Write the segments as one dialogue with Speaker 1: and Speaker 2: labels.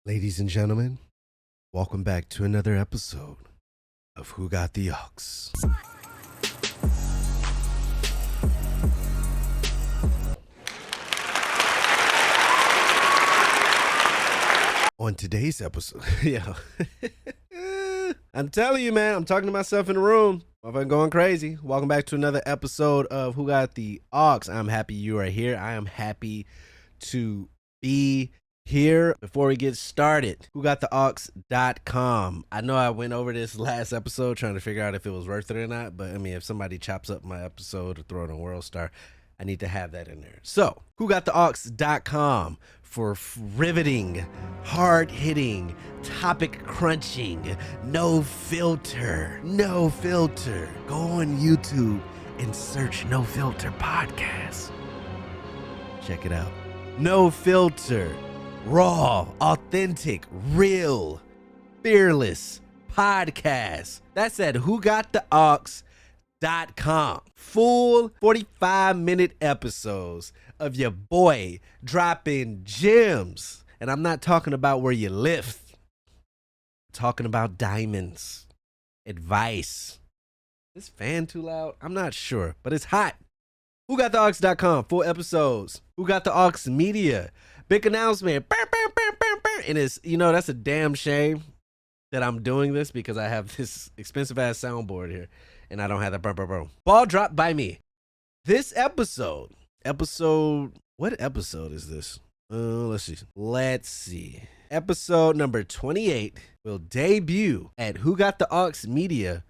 Speaker 1: Ladies and gentlemen, welcome back to another episode of Who Got the Aux. On today's episode, I'm telling you, man, I'm talking to myself in the room. I'm going crazy. Welcome back to another episode of Who Got the Aux. I'm happy you are here. I am happy to be here. Before we get started, whogottheaux.com. I know I went over this last episode trying to figure out if it was worth it or not, but I mean, if somebody chops up my episode or throw it on WorldStar, I need to have that in there. So, whogottheaux.com for riveting, hard-hitting, topic-crunching, no filter. Go on YouTube and search No Filter Podcast. Check it out. No filter. Raw, authentic, real, fearless podcast. That's at whogottheaux.com. Full 45-minute episodes of your boy dropping gems. And I'm not talking about where you lift. I'm talking about diamonds. Advice. Is this fan too loud? I'm not sure, but it's hot. whogottheaux.com. Full episodes. Who Got the Aux Media. Big announcement. And it's, that's a damn shame that I'm doing this because I have this expensive ass soundboard here and I don't have the ball dropped by me. This episode, what episode is this? Let's see. Episode number 28 will debut at Who Got the Aux Media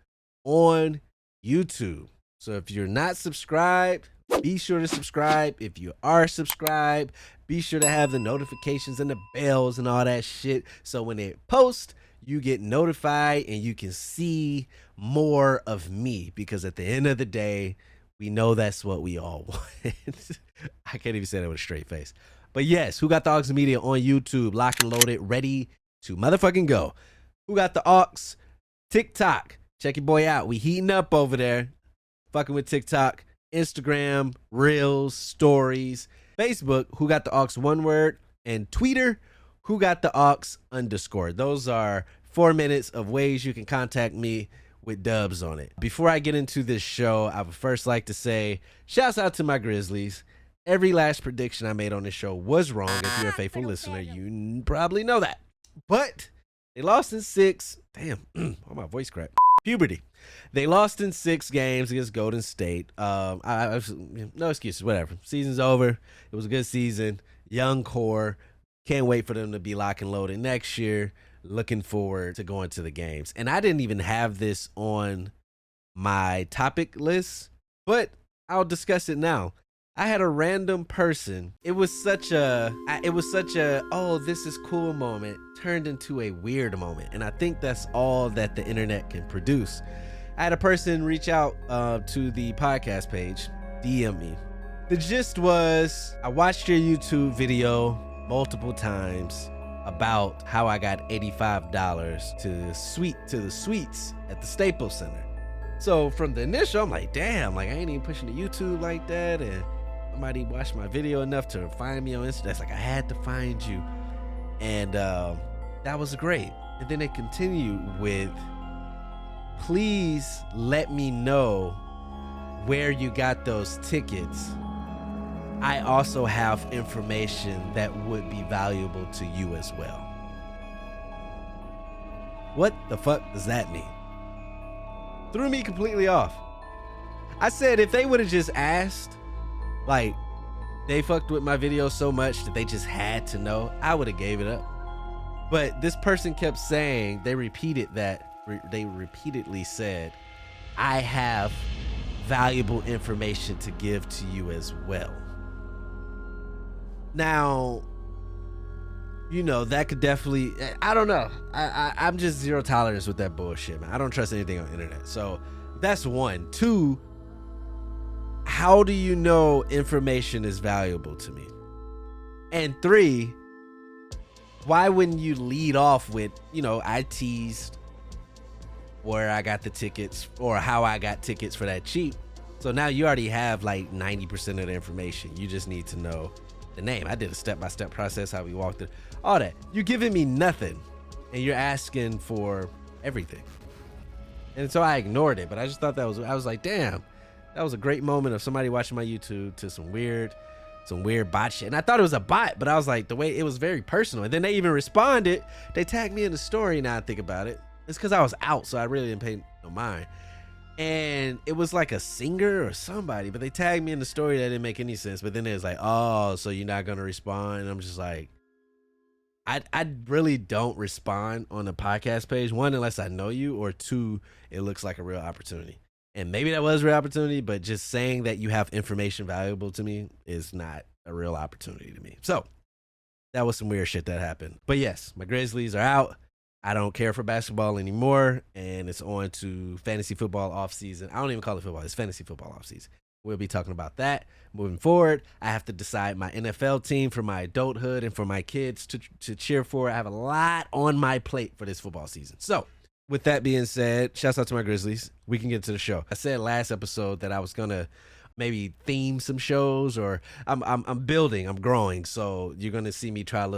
Speaker 1: on YouTube. So if you're not subscribed, be sure to subscribe. If you are subscribed, be sure to have the notifications and the bells and all that shit. So when it posts, you get notified and you can see more of me. Because at the end of the day, we know that's what we all want. I can't even say that with a straight face. But yes, Who Got the Aux Media on YouTube, locked and loaded, ready to motherfucking go. Who Got the Aux? TikTok. Check your boy out. We heating up over there. Fucking with TikTok. Instagram, Reels, Stories, Facebook, Who Got the Aux, one word, and Twitter, Who Got the Aux _ Those are 4 minutes of ways you can contact me with dubs on it. Before I get into this show, I would first like to say, shouts out to my Grizzlies. Every last prediction I made on this show was wrong. If you're a faithful listener, you probably know that. But they lost in 6. Damn, oh, my voice cracked. Puberty. They lost in 6 games against Golden State. No excuses, whatever. Season's over. It was a good season. Young core. Can't wait for them to be lock and loaded next year. Looking forward to going to the games. And I didn't even have this on my topic list, but I'll discuss it now. I had a random person. It was such a, oh, this is cool moment turned into a weird moment. And I think that's all that the internet can produce. I had a person reach out to the podcast page, DM me. The gist was, I watched your YouTube video multiple times about how I got $85 to the suites at the Staples Center. So from the initial, I'm like, damn, like I ain't even pushing the YouTube like that. And somebody watched my video enough to find me on Instagram. It's like, I had to find you. And that was great. And then it continued with, please let me know where you got those tickets. I also have information that would be valuable to you as well. What the fuck does that mean? Threw me completely off. I said if they would have just asked, like they fucked with my video so much that they just had to know, I would have gave it up. But this person kept saying, they repeatedly said, I have valuable information to give to you as well. Now, that could definitely, I don't know. I'm just zero tolerance with that bullshit, man. I don't trust anything on the internet. So that's 1. 2, how do you know information is valuable to me? And 3, why wouldn't you lead off with, I teased where I got the tickets or how I got tickets for that cheap. So now you already have like 90% of the information. You just need to know the name. I did a step-by-step process, how we walked it, all that. You're giving me nothing, and you're asking for everything. And so I ignored it, but I just thought I was like, damn, that was a great moment of somebody watching my YouTube to some weird bot shit. And I thought it was a bot, but I was like, the way it was very personal. And then they even responded. They tagged me in the story. Now I think about it. It's because I was out, so I really didn't pay no mind. And it was like a singer or somebody, but they tagged me in the story that didn't make any sense. But then it was like, oh, so you're not going to respond? And I'm just like, I really don't respond on the podcast page. One, unless I know you, or two, it looks like a real opportunity. And maybe that was a real opportunity, but just saying that you have information valuable to me is not a real opportunity to me. So that was some weird shit that happened. But yes, my Grizzlies are out. I don't care for basketball anymore, and it's on to fantasy football off season. I don't even call it football. It's fantasy football off season. We'll be talking about that moving forward. I have to decide my NFL team for my adulthood and for my kids to cheer for. I have a lot on my plate for this football season. So with that being said, shouts out to my Grizzlies. We can get to the show. I said last episode that I was gonna maybe theme some shows, or I'm building, I'm growing. So you're gonna see me try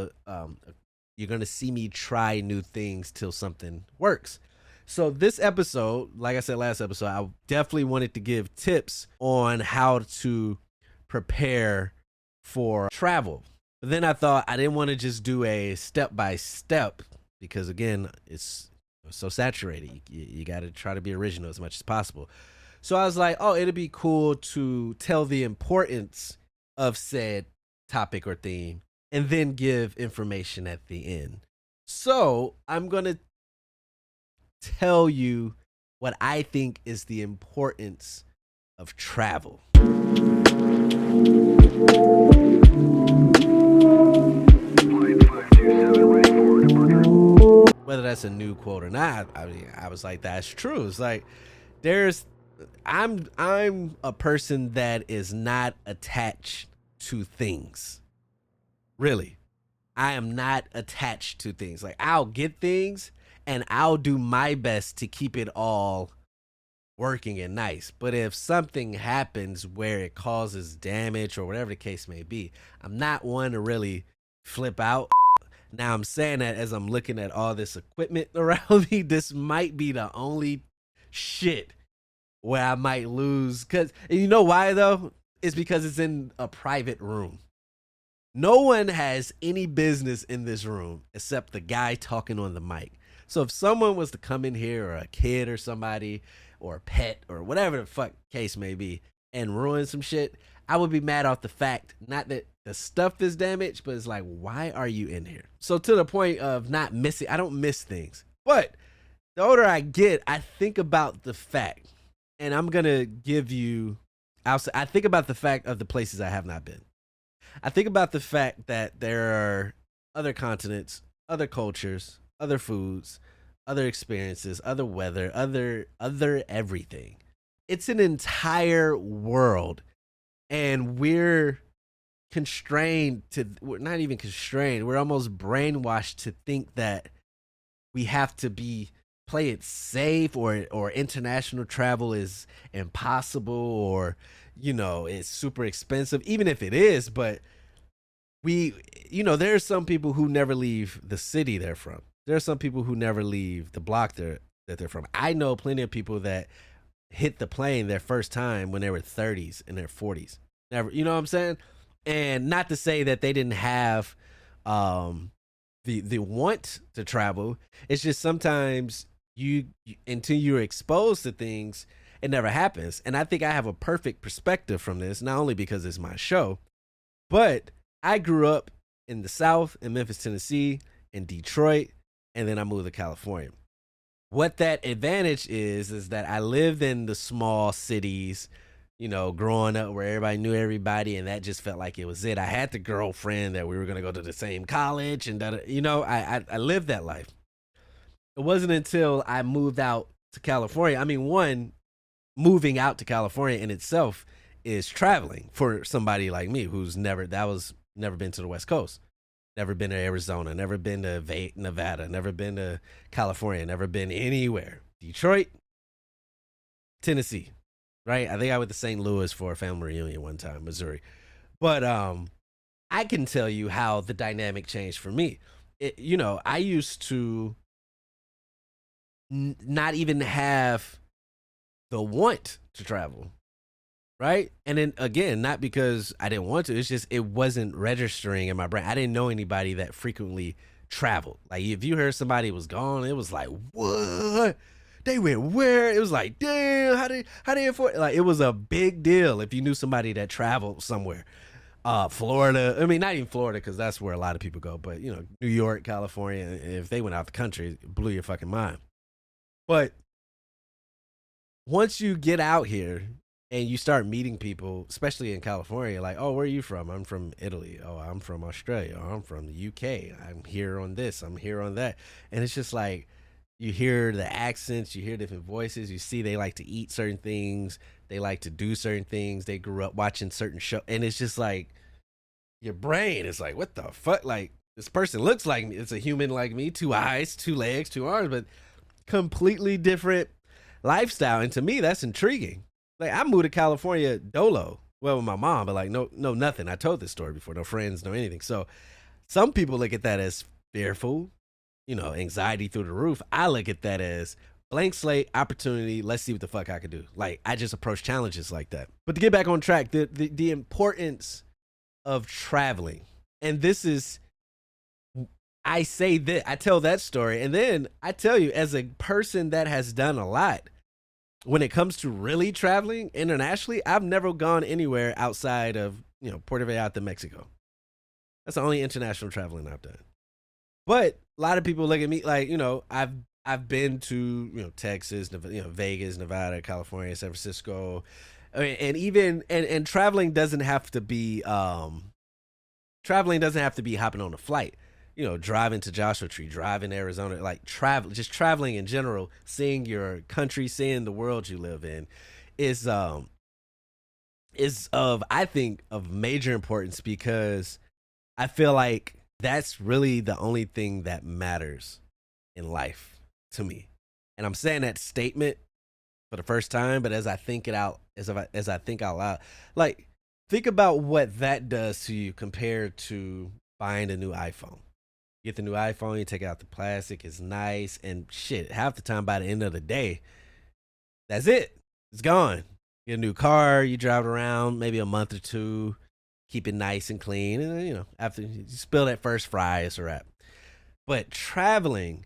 Speaker 1: new things till something works. So this episode, like I said last episode, I definitely wanted to give tips on how to prepare for travel. But then I thought I didn't want to just do a step-by-step, because again, it's so saturated. You got to try to be original as much as possible. So I was like, oh, it'd be cool to tell the importance of said topic or theme and then give information at the end. So I'm going to tell you what I think is the importance of travel. Whether that's a new quote or not, I mean, I was like, that's true. It's like I'm a person that is not attached to things. Really. I am not attached to things. Like, I'll get things and I'll do my best to keep it all working and nice. But if something happens where it causes damage or whatever the case may be, I'm not one to really flip out. Now, I'm saying that as I'm looking at all this equipment around me, this might be the only shit where I might lose. And you know why, though? It's because it's in a private room. No one has any business in this room except the guy talking on the mic. So if someone was to come in here, or a kid or somebody or a pet or whatever the fuck case may be, and ruin some shit, I would be mad off the fact, not that the stuff is damaged, but it's like, why are you in here? So to the point of not missing, I don't miss things. But the older I get, I think about the fact, and I'm going to give you, I think about the fact of the places I have not been. I think about the fact that there are other continents, other cultures, other foods, other experiences, other weather, other everything. It's an entire world, and we're not even constrained, we're almost brainwashed to think that we have to play it safe, or international travel is impossible, or it's super expensive, even if it is. But there's some people who never leave the city they're from. There are some people who never leave the block that they're from. I know plenty of people that hit the plane their first time when they were 30s and their 40s. Never, you know what I'm saying? And not to say that they didn't have the want to travel. It's just sometimes you until you're exposed to things, it never happens. And I think I have a perfect perspective from this, not only because it's my show, but I grew up in the South, in Memphis, Tennessee, in Detroit, and then I moved to California. What that advantage is that I lived in the small cities, growing up where everybody knew everybody, and that just felt like it was it. I had the girlfriend that we were going to go to the same college, and I lived that life. It wasn't until I moved out to California. I mean, moving out to California in itself is traveling for somebody like me who's never been to the West Coast. Never been to Arizona, never been to Nevada, never been to California, never been anywhere. Detroit, Tennessee, right? I think I went to St. Louis for a family reunion one time, Missouri. But I can tell you how the dynamic changed for me. I used to not even have the want to travel, right? And then again, not because I didn't want to, it's just it wasn't registering in my brain. I didn't know anybody that frequently traveled. Like if you heard somebody was gone, it was like, what? They went where? It was like, damn, how they afford? Like it was a big deal if you knew somebody that traveled somewhere. Florida. I mean, not even Florida because that's where a lot of people go, but New York, California. If they went out the country, it blew your fucking mind. But once you get out here and you start meeting people, especially in California, like, oh, where are you from? I'm from Italy. Oh, I'm from Australia. Oh, I'm from the UK. I'm here on this. I'm here on that. And it's just like you hear the accents, you hear different voices, you see they like to eat certain things, they like to do certain things, they grew up watching certain shows, and it's just like your brain is like, what the fuck? Like this person looks like me. It's a human like me, 2 eyes, 2 legs, 2 arms, but completely different lifestyle. And to me, that's intriguing. Like I moved to California dolo. Well, with my mom, but like no, nothing. I told this story before. No friends, no anything. So some people look at that as fearful, anxiety through the roof. I look at that as blank slate, opportunity. Let's see what the fuck I can do. Like I just approach challenges like that. But to get back on track, the importance of traveling, and this is, I say that I tell that story, and then I tell you as a person that has done a lot when it comes to really traveling internationally. I've never gone anywhere outside of Puerto Vallarta, Mexico. That's the only international traveling I've done. But a lot of people look at me like, I've been to Texas, Vegas, Nevada, California, San Francisco, and even and traveling doesn't have to be hopping on a flight. Driving to Joshua Tree, driving to Arizona, like just traveling in general, seeing your country, seeing the world you live in, is I think of major importance because I feel like that's really the only thing that matters in life to me. And I'm saying that statement for the first time, but as I think it out, as I think out loud, like think about what that does to you compared to buying a new iPhone. You get the new iPhone, you take out the plastic, it's nice, and shit, half the time by the end of the day, that's it. It's gone. You get a new car, you drive it around maybe a month or two, keep it nice and clean, and then, after you spill that first fry, it's a wrap. But traveling,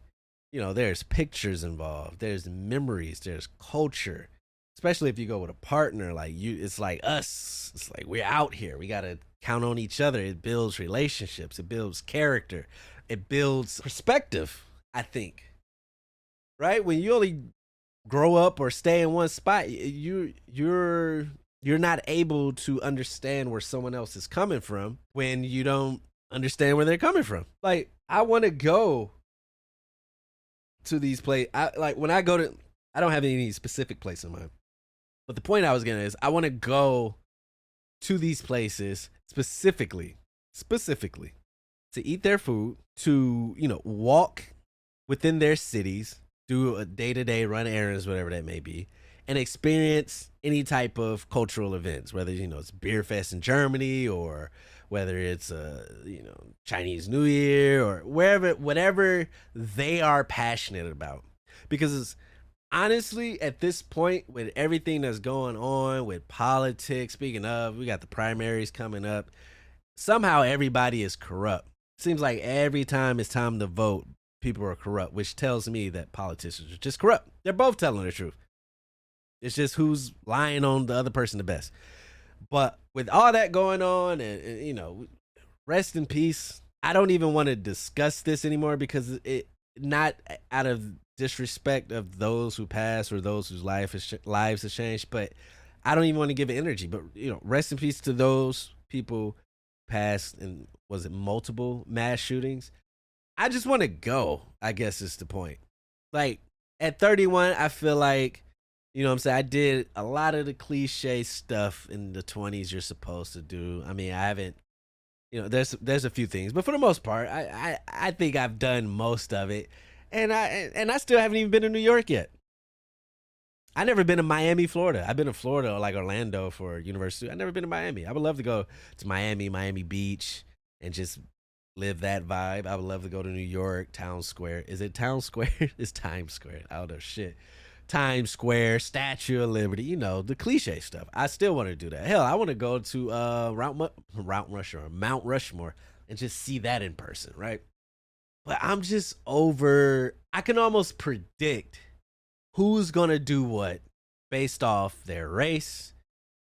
Speaker 1: there's pictures involved, there's memories, there's culture, especially if you go with a partner, like it's like us. It's like we're out here. We got to count on each other. It builds relationships. It builds character. It builds perspective, I think. Right? When you only grow up or stay in one spot, you're not able to understand where someone else is coming from when you don't understand where they're coming from. Like I want to go to these places. When I go to, I don't have any specific place in mind. But the point I was getting is I want to go to these places specifically to eat their food, to, walk within their cities, do a day-to-day, run errands, whatever that may be, and experience any type of cultural events, whether, it's Beer Fest in Germany or whether it's, Chinese New Year or whatever they are passionate about. Because honestly, at this point, with everything that's going on with politics, speaking of, we got the primaries coming up. Somehow everybody is corrupt. Seems like every time it's time to vote, people are corrupt, which tells me that politicians are just corrupt. They're both telling the truth. It's just who's lying on the other person the best. But with all that going on, and rest in peace. I don't even want to discuss this anymore because it not out of disrespect of those who passed or those whose lives have changed, but I don't even want to give it energy. But rest in peace to those people passed, and was it multiple mass shootings? I just want to go, I guess is the point. Like at 31, I feel like, what I'm saying, I did a lot of the cliche stuff in the 20s you're supposed to do. I mean, I haven't, there's a few things, but for the most part, I think I've done most of it. And I still haven't even been to New York yet. I never been to Miami, Florida. I've been to Florida, like Orlando for university. I've never been to Miami. I would love to go to Miami Beach, and just live that vibe. I would love to go to New York, Town Square. Is it Town Square? It's Times Square. I don't know shit. Times Square, Statue of Liberty, the cliche stuff. I still want to do that. Hell, I want to go to Mount Rushmore and just see that in person, right? But I'm just over, I can almost predict who's going to do what based off their race,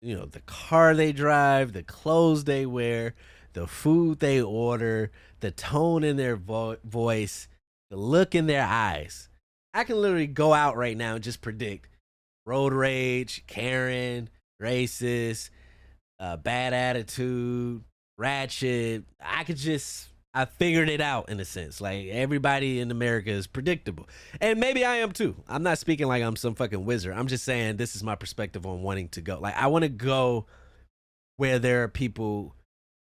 Speaker 1: the car they drive, the clothes they wear, the food they order, the tone in their voice, the look in their eyes. I can literally go out right now and just predict road rage, Karen, racist, bad attitude, ratchet. I figured it out in a sense. Like, everybody in America is predictable. And maybe I am too. I'm not speaking like I'm some fucking wizard. I'm just saying this is my perspective on wanting to go. Like, I want to go where there are people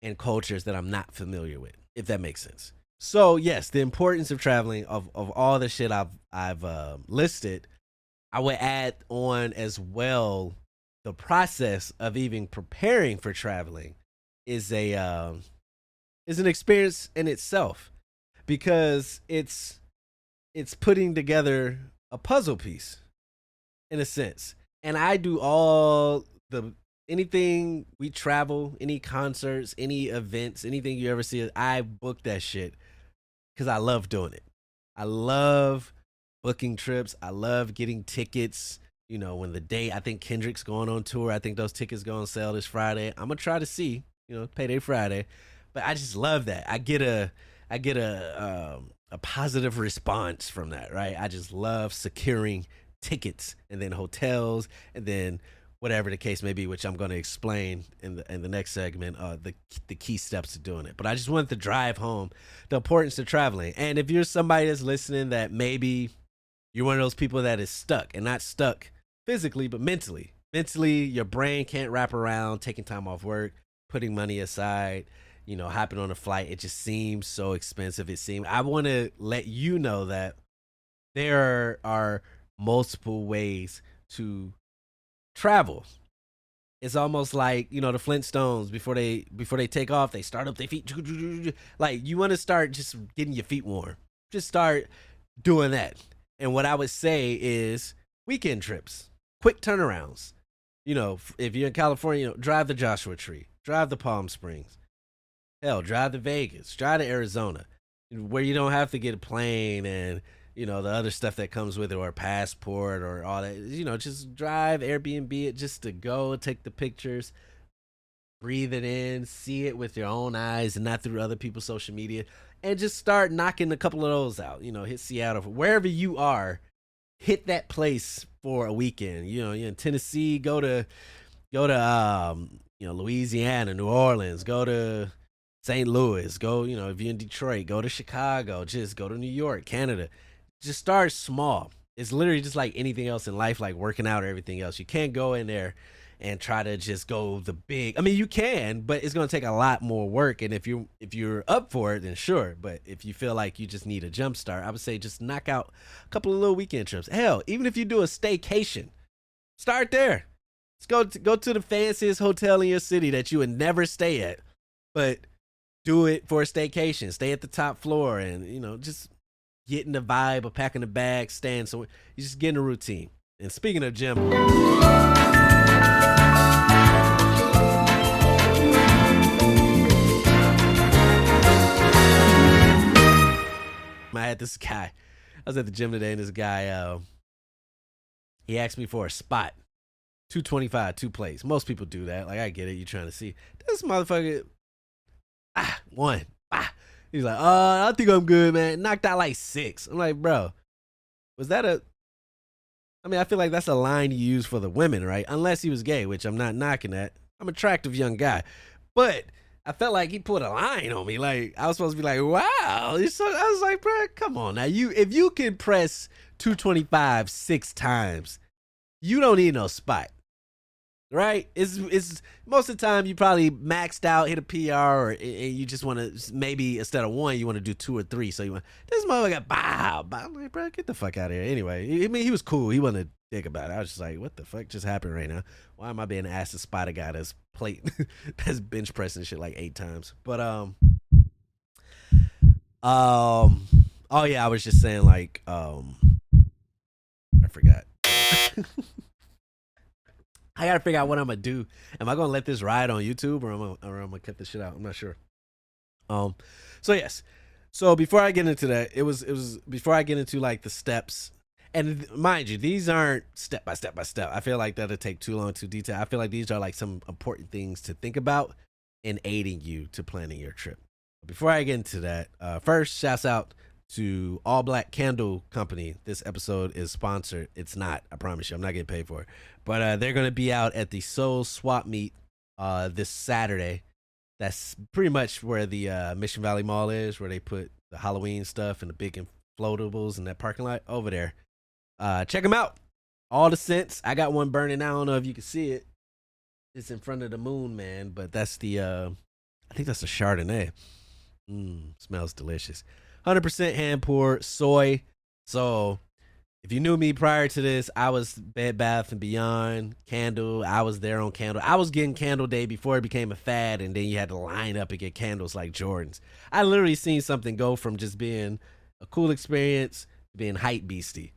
Speaker 1: and cultures that I'm not familiar with, if that makes sense. So yes, the importance of traveling, of all the shit I've listed, I would add on as well the process of even preparing for traveling is an experience in itself, because it's putting together a puzzle piece in a sense. And I do anything we travel, any concerts, any events, anything you ever see, I book that shit because I love doing it. I love booking trips. I love getting tickets. When the day, I think Kendrick's going on tour, I think those tickets go on sale this Friday. I'm gonna try to see, payday Friday. But I just love that. I get a positive response from that, right? I just love securing tickets and then hotels and then whatever the case may be, which I'm going to explain in the next segment, the key steps to doing it. But I just wanted to drive home the importance of traveling. And if you're somebody that's listening that maybe you're one of those people that is stuck, and not stuck physically, but mentally. Mentally, your brain can't wrap around taking time off work, putting money aside, hopping on a flight. It just seems so expensive. I want to let you know that there are multiple ways to travel. It's almost like, the Flintstones, before they take off, they start up their feet. Like, you want to start just getting your feet warm. Just start doing that. And what I would say is weekend trips, quick turnarounds. If you're in California, drive the Joshua Tree, drive to Palm Springs. Hell, drive to Vegas, drive to Arizona, where you don't have to get a plane and, the other stuff that comes with it, or a passport or all that. Just drive, Airbnb it, just to go take the pictures, breathe it in, see it with your own eyes and not through other people's social media, and just start knocking a couple of those out. Hit Seattle, wherever you are, hit that place for a weekend. You're in Tennessee, go to Louisiana, New Orleans, go to St. Louis, go, if you're in Detroit, go to Chicago, just go to New York, Canada. Just start small. It's literally just like anything else in life, like working out or everything else. You can't go in there and try to just go the big. I mean, you can, but it's going to take a lot more work. And if you're up for it, then sure. But if you feel like you just need a jump start, I would say just knock out a couple of little weekend trips. Hell, even if you do a staycation, start there. Let's go to the fanciest hotel in your city that you would never stay at, but do it for a staycation. Stay at the top floor and, just getting the vibe of packing the bag, staying somewhere. You just get in a routine. And speaking of gym, I had this guy. I was at the gym today, and this guy, he asked me for a spot. $225, 2 plays. Most people do that. Like, I get it. You're trying to see. This motherfucker, one. He's like, I think I'm good, man. Knocked out like 6. I'm like, bro, was that I feel like that's a line you use for the women, right? Unless he was gay, which I'm not knocking that. I'm an attractive young guy. But I felt like he put a line on me. Like, I was supposed to be like, wow. I was like, bro, come on now. If you can press 225 6 times, you don't need no spot. Right? It's most of the time you probably maxed out, hit a PR, or and you just want to, maybe instead of 1, you want to do 2 or 3. So you want, this motherfucker, bow. I'm like, bro, get the fuck out of here. Anyway, he was cool. He wasn't a dick about it. I was just like, what the fuck just happened right now? Why am I being asked to spot a guy that's bench pressing shit like 8 times? But Oh yeah, I was just saying like I forgot. I gotta figure out what I'm gonna do. Am I gonna let this ride on YouTube, or I'm gonna cut this shit out? I'm not sure. Um, so yes. So before I get into that, it was before I get into like the steps. And mind you, these aren't step by step by step. I feel like that'll take too long to detail. I feel like these are like some important things to think about in aiding you to planning your trip. Before I get into that, first, shouts out to All Black Candle Company. This episode is sponsored. It's not. I promise you, I'm not getting paid for it. But they're going to be out at the Soul Swap Meet this Saturday. That's pretty much where the Mission Valley Mall is, where they put the Halloween stuff and the big inflatables in that parking lot over there. Check them out. All the scents. I got one burning. I don't know if you can see it. It's in front of the moon, man. But that's the, I think that's the Chardonnay. Smells delicious. 100% hand poured soy. So if you knew me prior to this, I was Bed Bath and Beyond candle. I was there on candle. I was getting candle day before it became a fad, and then you had to line up and get candles like Jordans. I literally seen something go from just being a cool experience to being hype beastie,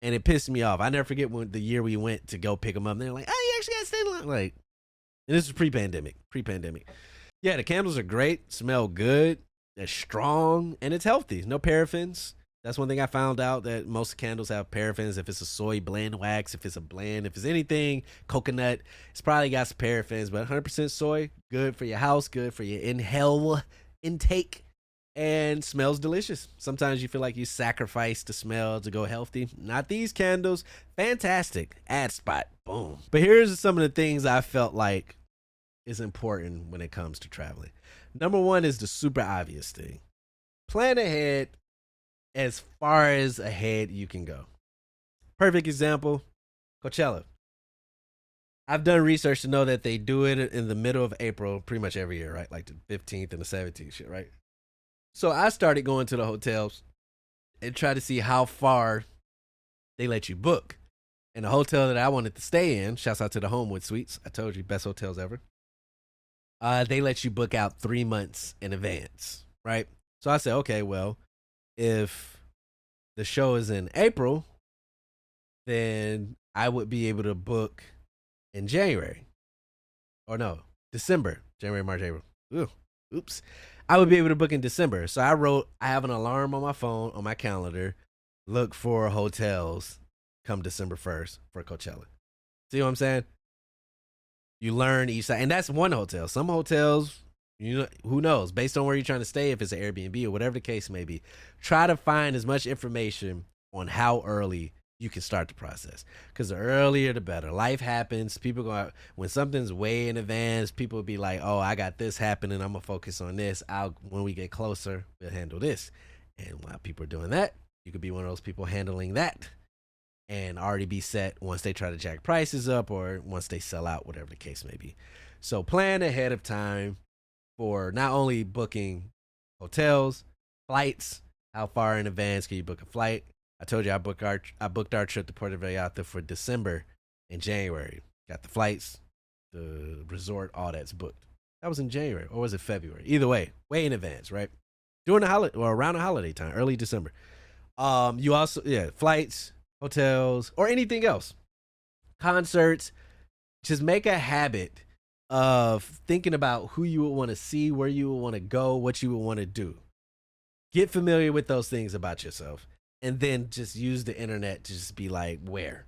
Speaker 1: and it pissed me off. I never forget when the year we went to go pick them up. And they're like, "Oh, you actually got to stay in line." Like, and this is pre-pandemic. Yeah, the candles are great. Smell good. They're strong, and it's healthy. No paraffins. That's one thing I found out, that most candles have paraffins. If it's a soy blend wax, if it's a blend, if it's anything coconut, it's probably got some paraffins. But 100% soy, good for your house, good for your inhale intake, and smells delicious. Sometimes you feel like you sacrifice the smell to go healthy. Not these candles. Fantastic. Ad spot. Boom. But here's some of the things I felt like is important when it comes to traveling. Number one is the super obvious thing. Plan ahead as far as ahead you can go. Perfect example, Coachella. I've done research to know that they do it in the middle of April pretty much every year, right? Like the 15th and the 17th shit, right? So I started going to the hotels and try to see how far they let you book. And the hotel that I wanted to stay in, shouts out to the Homewood Suites. I told you, best hotels ever. They let you book out 3 months in advance, right? So I said, okay, well, if the show is in April, then I would be able to book in January. Or no, December. January, March, April. Oops. I would be able to book in December. So I have an alarm on my phone, on my calendar, look for hotels come December 1st for Coachella. See what I'm saying? You learn each side. And that's one hotel. Some hotels, you know, who knows? Based on where you're trying to stay, if it's an Airbnb or whatever the case may be, try to find as much information on how early you can start the process. Because the earlier, the better. Life happens. People go out. When something's way in advance, people will be like, oh, I got this happening. I'm going to focus on this. When we get closer, we'll handle this. And while people are doing that, you could be one of those people handling that and already be set once they try to jack prices up or once they sell out, whatever the case may be. So plan ahead of time for not only booking hotels, flights. How far in advance can you book a flight? I told you I booked our trip to Puerto Vallarta for December and January. Got the flights, the resort, all that's booked. That was in January, or was it February? Either way in advance, right? During the holiday or around the holiday time, early December. You also flights, hotels, or anything else, concerts. Just make a habit of thinking about who you would want to see, where you would want to go, what you would want to do. Get familiar with those things about yourself, and then just use the internet to just be like, where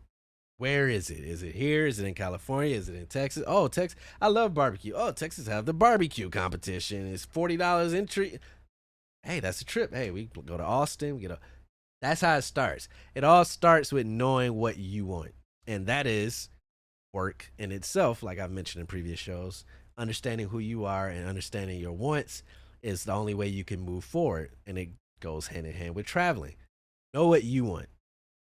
Speaker 1: is it? Is it here? Is it in California? Is it in Texas? Oh, Texas. I love barbecue. Oh, Texas have the barbecue competition. It's $40 entry. Hey, that's a trip. Hey, we go to Austin. That's how it starts. It all starts with knowing what you want. And that is work in itself, like I've mentioned in previous shows. Understanding who you are and understanding your wants is the only way you can move forward. And it goes hand in hand with traveling. Know what you want.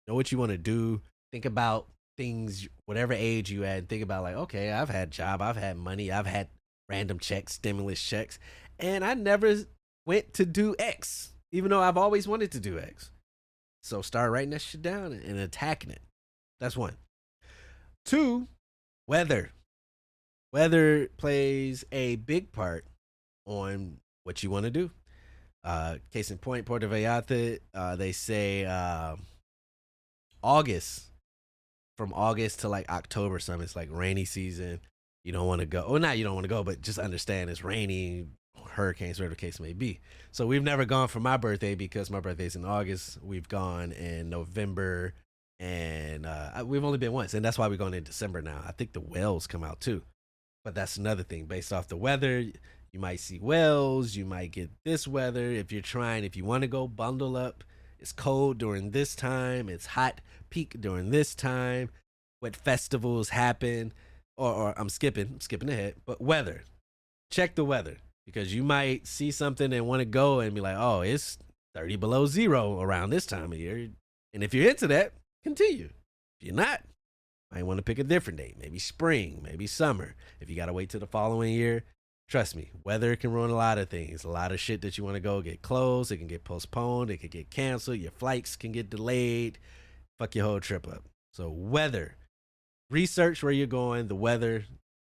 Speaker 1: Know what you want to do. Think about things, whatever age you at. Think about like, okay, I've had a job. I've had money. I've had random checks, stimulus checks. And I never went to do X, even though I've always wanted to do X. So start writing that shit down and attacking it. That's one. Two, weather. Weather plays a big part on what you want to do. Case in point, Puerto Vallarta, they say August, from August to like October, something. It's like rainy season. You don't want to go. Well, not you don't want to go, but just understand it's rainy, hurricanes, whatever the case may be. So we've never gone for my birthday because my birthday's in August. We've gone in November, and we've only been once, and that's why we're going in December now. I think the whales come out too, but that's another thing. Based off the weather, you might see whales. You might get this weather. If you want to go, bundle up. It's cold during this time. It's hot peak during this time. What festivals happen? Or I'm skipping ahead. But weather. Check the weather because you might see something and want to go and be like, oh, it's 30 below zero around this time of year. And if you're into that, continue. If you're not, might want to pick a different date. Maybe spring, maybe summer. If you got to wait till the following year, trust me, weather can ruin a lot of things. A lot of shit that you want to go get closed. It can get postponed. It can get canceled. Your flights can get delayed. Fuck your whole trip up. So weather. Research where you're going, the weather.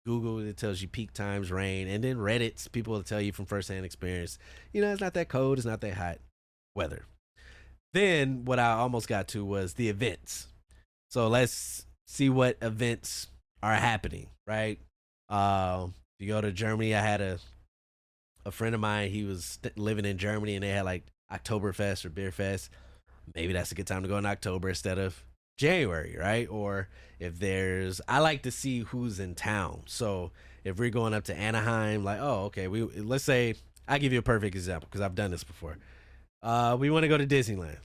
Speaker 1: Google, it tells you peak times, rain. And then Reddit's people will tell you from firsthand experience, it's not that cold. It's not that hot. Weather. Then what I almost got to was the events. So let's see what events are happening, right? You go to Germany. I had a friend of mine. He was living in Germany, and they had like Oktoberfest or Beer Fest. Maybe that's a good time to go in October instead of January, right? Or if I like to see who's in town. So if we're going up to Anaheim, like, oh, okay, let's say I'll give you a perfect example because I've done this before. We want to go to Disneyland.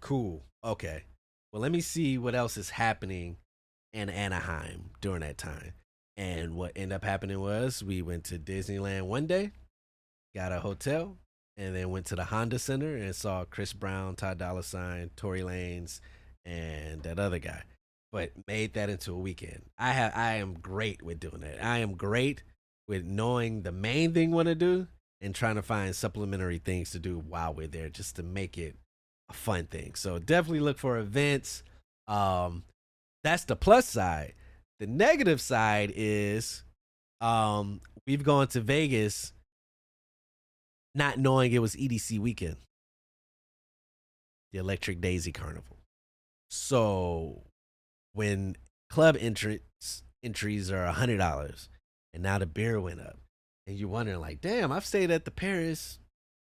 Speaker 1: Cool. Okay. Well, let me see what else is happening in Anaheim during that time. And what ended up happening was we went to Disneyland one day, got a hotel, and then went to the Honda Center and saw Chris Brown, Ty Dolla $ign, Tory Lanez, and that other guy. But made that into a weekend. I am great with doing that. I am great with knowing the main thing we want to do and trying to find supplementary things to do while we're there just to make it a fun thing. So definitely look for events. That's the plus side. The negative side is we've gone to Vegas not knowing it was EDC weekend, the Electric Daisy Carnival. So when club entries are $100 and now the beer went up, and you're wondering like, damn, I've stayed at the Paris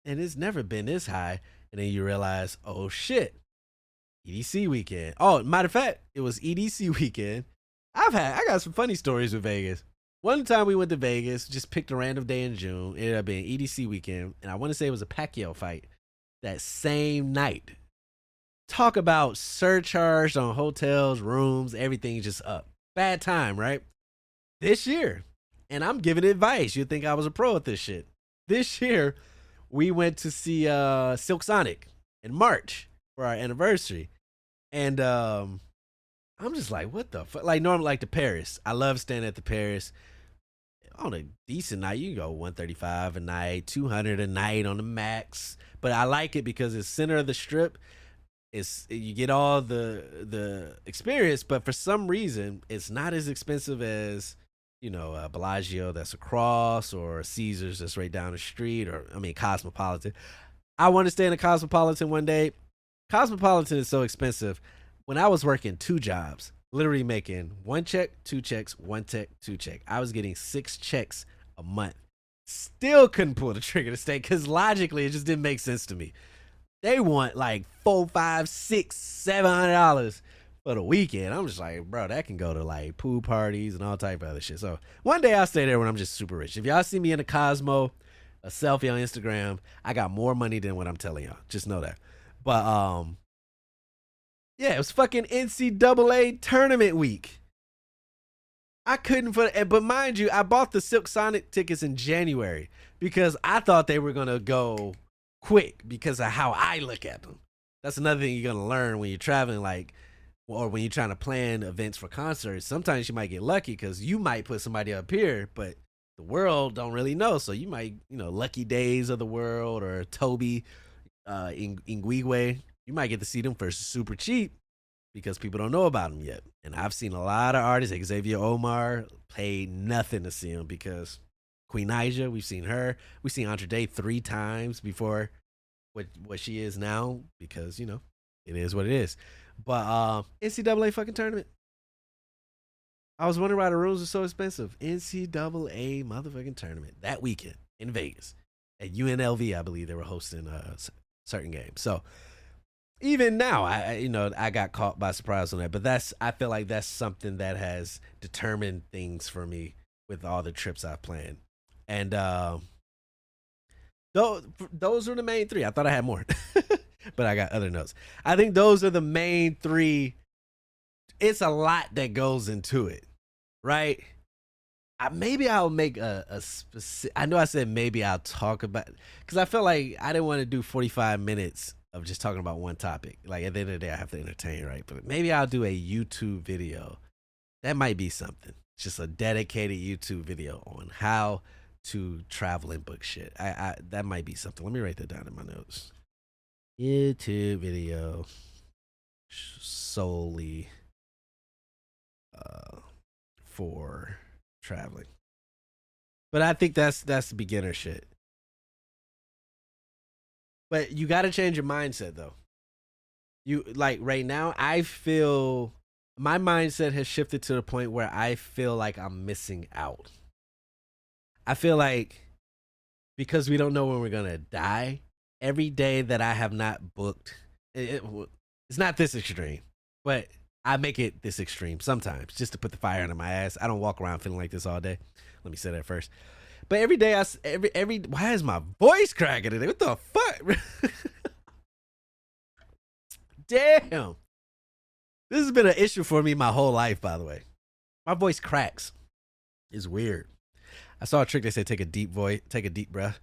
Speaker 1: and it's never been this high. And then you realize, oh shit, EDC weekend. Oh, matter of fact, it was EDC weekend. I got some funny stories with Vegas. One time we went to Vegas, just picked a random day in June. It ended up being EDC weekend, and I want to say it was a Pacquiao fight that same night. Talk about surcharged on hotels, rooms, everything just up. Bad time, right? This year, and I'm giving advice. You'd think I was a pro at this shit. This year, we went to see Silk Sonic in March for our anniversary, and I'm just like, what the fuck? Like, normally, like the Paris. I love staying at the Paris. On a decent night, you can go $135 a night, $200 a night on the max. But I like it because it's center of the strip. You get all the experience, but for some reason, it's not as expensive as Bellagio that's across, or Caesars that's right down the street, or Cosmopolitan. I want to stay in a Cosmopolitan one day. Cosmopolitan is so expensive. When I was working 2 jobs, literally making 1 check, 2 checks, 1 check, 2 check, I was getting 6 checks a month. Still couldn't pull the trigger to stay because logically it just didn't make sense to me. They want like $400, $500, $600, $700 for the weekend. I'm just like, bro, that can go to like pool parties and all type of other shit. So one day I'll stay there when I'm just super rich. If y'all see me in a Cosmo, a selfie on Instagram, I got more money than what I'm telling y'all. Just know that. But yeah, it was fucking NCAA tournament week. I couldn't but mind you, I bought the Silk Sonic tickets in January because I thought they were gonna go quick because of how I look at them. That's another thing you're gonna learn when you're traveling, or when you're trying to plan events for concerts. Sometimes you might get lucky because you might put somebody up here, but the world don't really know. So you might, Lucky Days of the world or Toby, Ingwigwe. You might get to see them for super cheap because people don't know about them yet. And I've seen a lot of artists, like Xavier Omar, paid nothing to see him because Queen Naija, we've seen her. We've seen Andre Day 3 times before what she is now, because it is what it is. But NCAA fucking tournament. I was wondering why the rooms are so expensive. NCAA motherfucking tournament that weekend in Vegas at UNLV. I believe they were hosting certain games. So even now, I got caught by surprise on that. But I feel like that's something that has determined things for me with all the trips I've planned. And those are the main three. I thought I had more, but I got other notes. I think those are the main three. It's a lot that goes into it, right? Maybe I'll make a specific. I know I said maybe I'll talk about, because I felt like I didn't want to do 45 minutes of just talking about one topic. Like at the end of the day, I have to entertain, right? But maybe I'll do a YouTube video. That might be something. It's just a dedicated YouTube video on how to travel and book shit. That might be something. Let me write that down in my notes. YouTube video solely for traveling. But I think that's beginner shit. But you got to change your mindset though. You like right now, I feel my mindset has shifted to the point where I feel like I'm missing out. I feel like because we don't know when we're going to die, every day that I have not booked, it's not this extreme, but I make it this extreme sometimes just to put the fire under my ass. I don't walk around feeling like this all day. Let me say that first. But every day, why is my voice cracking today? What the fuck? Damn. This has been an issue for me my whole life, by the way. My voice cracks. It's weird. I saw a trick. They said take a deep breath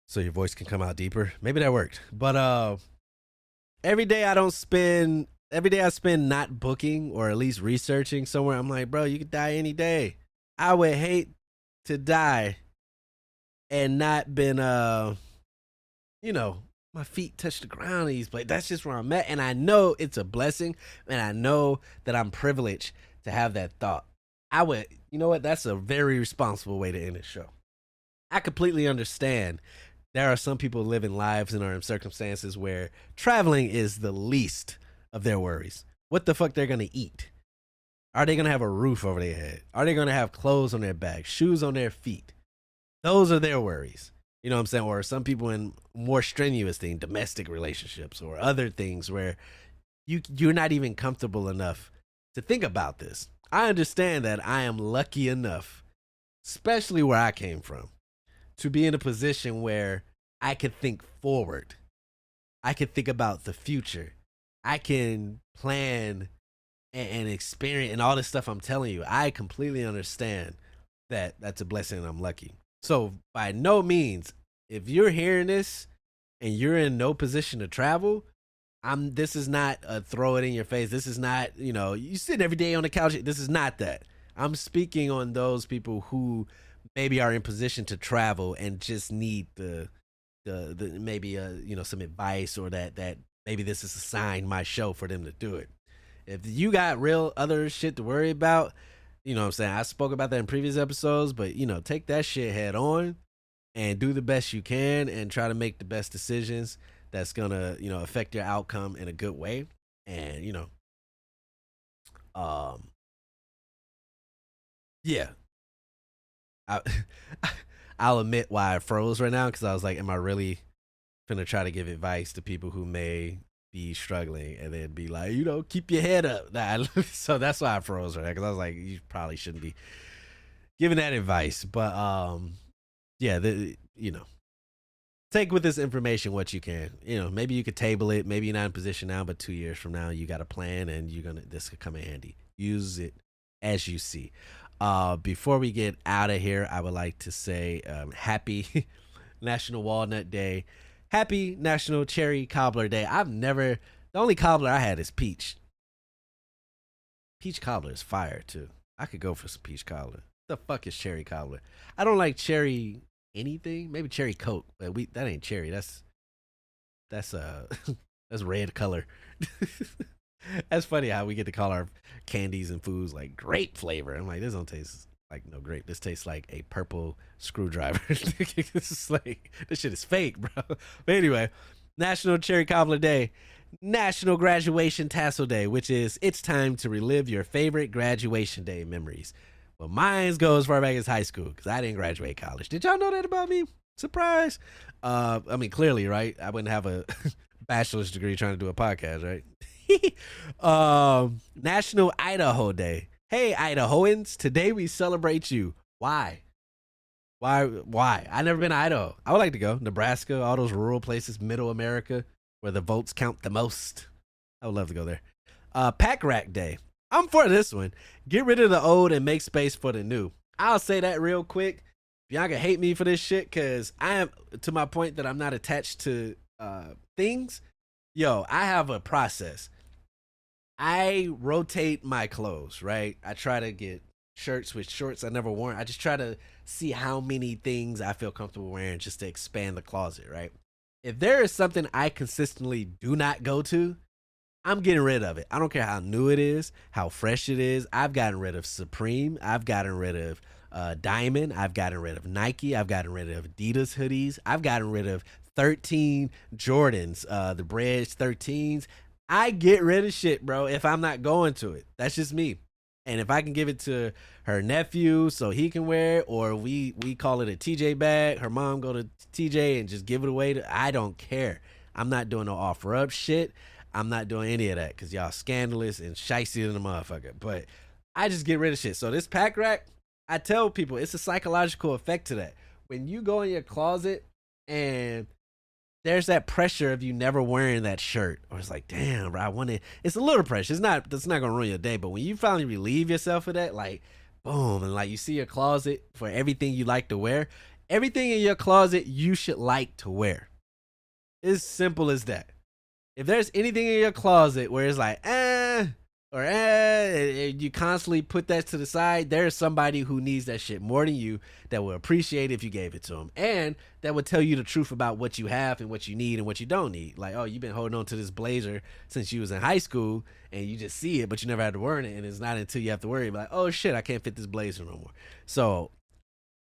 Speaker 1: so your voice can come out deeper. Maybe that worked. But every day I spend not booking or at least researching somewhere. I'm like, bro, you could die any day. I would hate to die and not been my feet touch the ground in these places. That's just where I'm at. And I know it's a blessing, and I know that I'm privileged to have that thought. I would, you know what? That's a very responsible way to end this show. I completely understand there are some people living lives and are in circumstances where traveling is the least of their worries. What the fuck they're going to eat? Are they going to have a roof over their head? Are they going to have clothes on their back, shoes on their feet? Those are their worries. You know what I'm saying? Or some people in more strenuous things, domestic relationships or other things where you're not even comfortable enough to think about this. I understand that I am lucky enough, especially where I came from, to be in a position where I can think forward. I can think about the future. I can plan and experience and all this stuff I'm telling you. I completely understand that that's a blessing and I'm lucky. So by no means, if you're hearing this and you're in no position to travel, this is not a throw it in your face. This is not, you sit every day on the couch. This is not that. I'm speaking on those people who maybe are in position to travel and just need the maybe some advice, or that maybe this is a sign, my show, for them to do it. If you got real other shit to worry about, you know what I'm saying? I spoke about that in previous episodes, but take that shit head on and do the best you can and try to make the best decisions that's gonna, affect your outcome in a good way. And, yeah. I'll admit why I froze right now, because I was like, am I really gonna try to give advice to people who may be struggling, and then be like, keep your head up? So that's why I froze right now, because I was like, you probably shouldn't be giving that advice. But yeah, take with this information what you can. Maybe you could table it. Maybe you're not in position now, but 2 years from now, you got a plan, and this could come in handy. Use it as you see. Before we get out of here, I would like to say happy National Walnut Day. Happy National Cherry Cobbler Day. The only cobbler I had is peach. Peach cobbler is fire too. I could go for some peach cobbler. The fuck is cherry cobbler? I don't like cherry anything. Maybe cherry Coke, but that ain't cherry. That's that's red color. That's funny how we get to call our candies and foods like grape flavor. I'm like, this don't taste Like, no, great. This tastes like a purple screwdriver. This is like, this shit is fake, bro. But anyway, National Cherry Cobbler Day, National Graduation Tassel Day, which is it's time to relive your favorite graduation day memories. Well, mine goes as far back as high school because I didn't graduate college. Did y'all know that about me? Surprise. I mean, clearly, right? I wouldn't have a bachelor's degree trying to do a podcast, right? National Idaho Day. Hey, Idahoans, today we celebrate you. Why? Why? I never been to Idaho. I would like to go. Nebraska, all those rural places, middle America, where the votes count the most. I would love to go there. Pack Rack Day. I'm for this one. Get rid of the old and make space for the new. I'll say that real quick. Y'all can hate me for this shit because I am to my point that I'm not attached to things. Yo, I have a process. I rotate my clothes, right? I try to get shirts with shorts I never worn. I just try to see how many things I feel comfortable wearing just to expand the closet, right? If there is something I consistently do not go to, I'm getting rid of it. I don't care how new it is, how fresh it is. I've gotten rid of Supreme. I've gotten rid of Diamond. I've gotten rid of Nike. I've gotten rid of Adidas hoodies. I've gotten rid of 13 Jordans, the Bridge 13s. I get rid of shit, bro, if I'm not going to it. That's just me. And if I can give it to her nephew so he can wear it, or we call it a TJ bag, her mom go to TJ and just give it away I don't care. I'm not doing no offer up shit. I'm not doing any of that because y'all scandalous and shicey than a motherfucker. But I just get rid of shit. So this pack rack, I tell people it's a psychological effect to that. When you go in your closet and there's that pressure of you never wearing that shirt, or it's like, damn, bro, I want it. It's a little pressure. That's not gonna ruin your day. But when you finally relieve yourself of that, like, boom, and like you see your closet for everything you like to wear, everything in your closet you should like to wear. It's simple as that. If there's anything in your closet where it's like, you constantly put that to the side, there's somebody who needs that shit more than you that will appreciate it if you gave it to them, and that would tell you the truth about what you have and what you need and what you don't need. Like, oh, you've been holding on to this blazer since you was in high school and you just see it but you never had to wear it, and it's not until you have to worry about, like, oh shit, I can't fit this blazer no more. So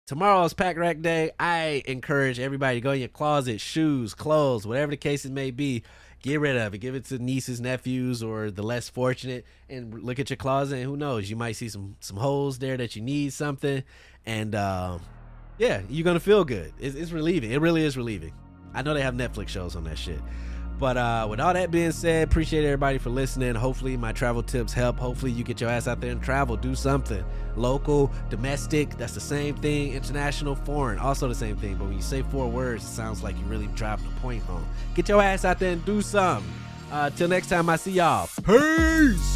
Speaker 1: tomorrow's pack rack day. I encourage everybody to go in your closet, shoes, clothes, whatever the case it may be. Get rid of it. Give it to nieces, nephews, or the less fortunate, and look at your closet, and who knows, you might see some holes there that you need something, and yeah, you're gonna feel good. It's relieving. It really is relieving. I know they have Netflix shows on that shit. But with all that being said, appreciate everybody for listening. Hopefully my travel tips help. Hopefully you get your ass out there and travel. Do something. Local, domestic, that's the same thing. International, foreign, also the same thing. But when you say 4 words, it sounds like you're really driving a point home. Get your ass out there and do something. Till next time, I see y'all. Peace!